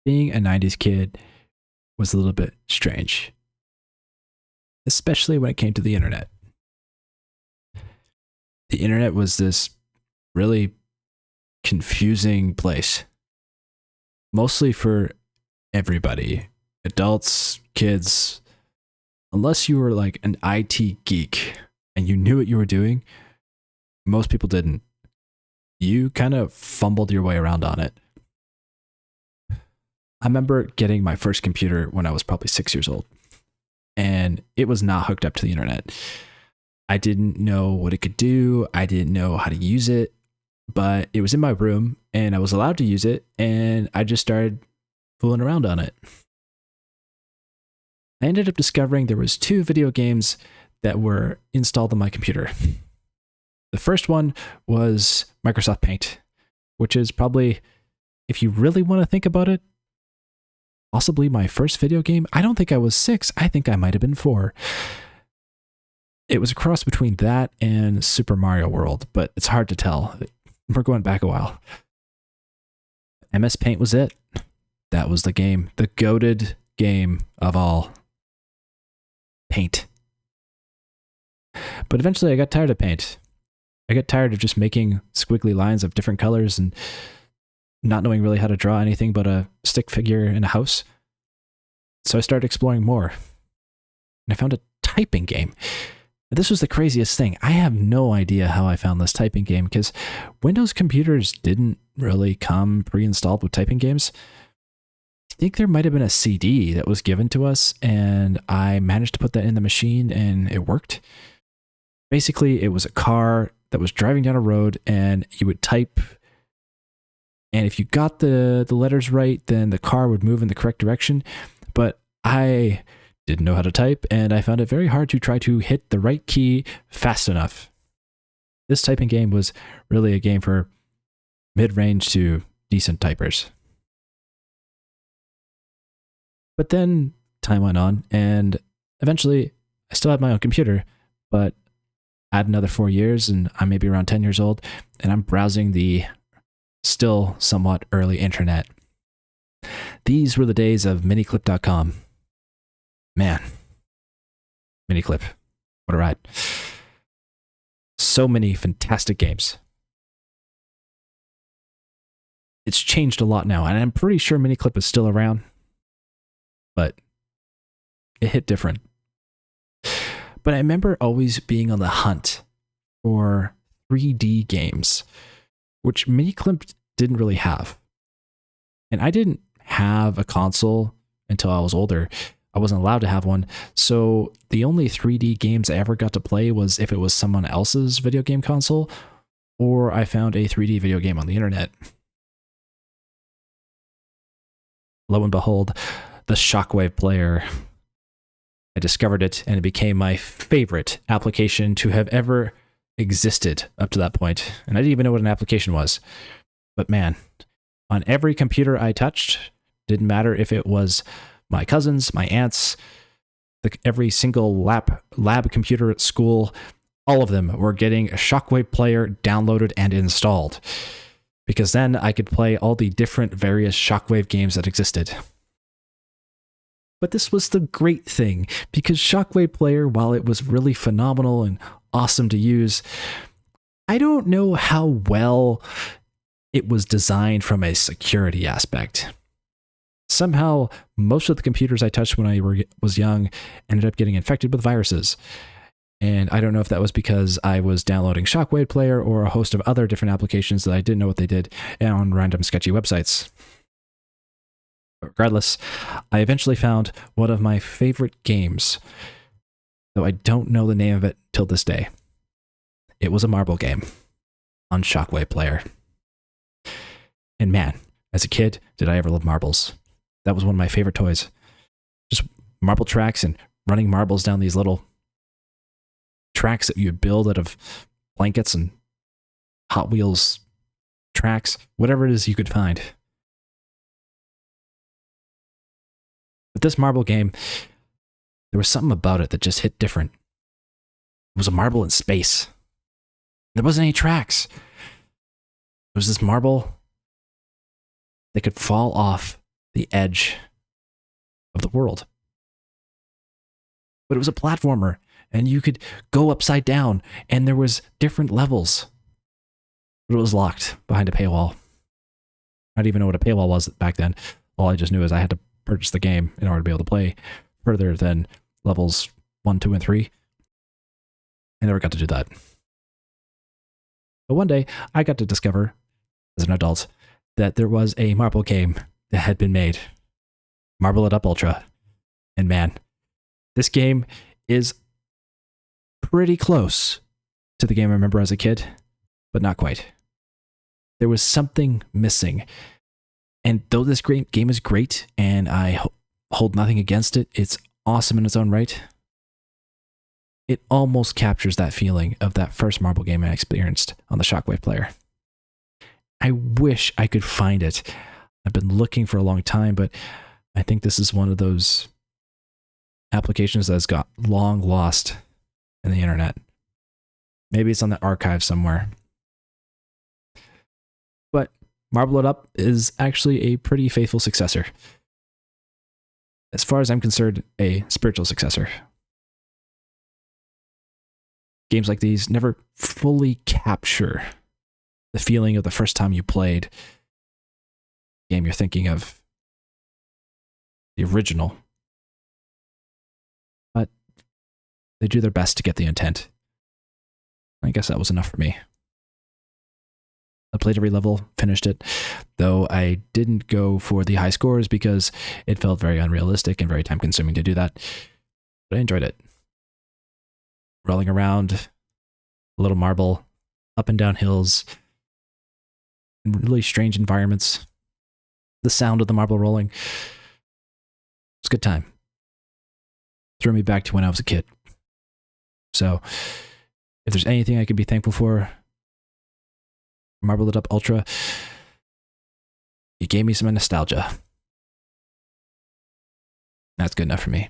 Being a 90s kid was a little bit strange, especially when it came to the internet. The internet was this really confusing place, mostly for everybody, adults, kids. Unless you were like an IT geek and you knew what you were doing, most people didn't. You kind of fumbled your way around on it. I remember getting my first computer when I was probably 6 years old, and it was not hooked up to the internet. I didn't know what it could do. I didn't know how to use it, but it was in my room and I was allowed to use it, and I just started fooling around on it. I ended up discovering there was two video games that were installed on my computer. The first one was Microsoft Paint, which is probably, if you really want to think about it, possibly my first video game. I don't think I was 6. I think I might have been 4. It was a cross between that and Super Mario World, but it's hard to tell. We're going back a while. MS Paint was it. That was the game. The goated game of all. Paint. But eventually I got tired of Paint. I got tired of just making squiggly lines of different colors and not knowing really how to draw anything but a stick figure in a house. So I started exploring more. And I found a typing game. This was the craziest thing. I have no idea how I found this typing game because Windows computers didn't really come pre-installed with typing games. I think there might have been a CD that was given to us, and I managed to put that in the machine and it worked. Basically, it was a car that was driving down a road and you would type, and if you got the letters right, then the car would move in the correct direction. But I didn't know how to type, and I found it very hard to try to hit the right key fast enough. This typing game was really a game for mid-range to decent typers. But then time went on, and eventually I still had my own computer, but add another 4 years and I'm maybe around 10 years old, and I'm browsing the still somewhat early internet. These were the days of miniclip.com. Man, Miniclip, what a ride. So many fantastic games. It's changed a lot now, and I'm pretty sure Miniclip is still around, but it hit different. But I remember always being on the hunt for 3D games, which Miniclip didn't really have. And I didn't have a console until I was older. I wasn't allowed to have one. So the only 3D games I ever got to play was if it was someone else's video game console, or I found a 3D video game on the internet. Lo and behold, the Shockwave player. I discovered it, and it became my favorite application to have ever existed up to that point. And I didn't even know what an application was. But man, on every computer I touched, didn't matter if it was my cousins, my aunts, every single lab computer at school, all of them were getting a Shockwave player downloaded and installed. Because then I could play all the different various Shockwave games that existed. But this was the great thing, because Shockwave Player, while it was really phenomenal and awesome to use, I don't know how well it was designed from a security aspect. Somehow, most of the computers I touched when I was young ended up getting infected with viruses. And I don't know if that was because I was downloading Shockwave Player or a host of other different applications that I didn't know what they did on random sketchy websites. Regardless, I eventually found one of my favorite games, though I don't know the name of it till this day. It was a marble game on Shockwave Player. And man, as a kid, did I ever love marbles. That was one of my favorite toys. Just marble tracks and running marbles down these little tracks that you would build out of blankets and Hot Wheels tracks, whatever it is you could find. But this marble game, there was something about it that just hit different. It was a marble in space. There wasn't any tracks. It was this marble that could fall off the edge of the world. But it was a platformer, and you could go upside down, and there was different levels. But it was locked behind a paywall. I didn't even know what a paywall was back then. All I just knew is I had to purchase the game in order to be able to play further than levels 1, 2, and 3. I never got to do that. But one day, I got to discover, as an adult, that there was a marble game that had been made. Marble It Up Ultra. And man, this game is pretty close to the game I remember as a kid, but not quite. There was something missing. And though this great game is great, and I hold nothing against it, it's awesome in its own right, it almost captures that feeling of that first marble game I experienced on the Shockwave player. I wish I could find it. I've been looking for a long time, but I think this is one of those applications that's got long lost in the internet. Maybe it's on the archive somewhere. But Marble It Up is actually a pretty faithful successor. As far as I'm concerned, a spiritual successor. Games like these never fully capture the feeling of the first time you played the game you're thinking of, the original. But they do their best to get the intent. I guess that was enough for me. I played every level, finished it, though I didn't go for the high scores because it felt very unrealistic and very time consuming to do that. But I enjoyed it. Rolling around, a little marble, up and down hills, in really strange environments. The sound of the marble rolling. It's a good time. Threw me back to when I was a kid. So, if there's anything I could be thankful for, Marble It Up Ultra, it gave me some nostalgia. That's good enough for me.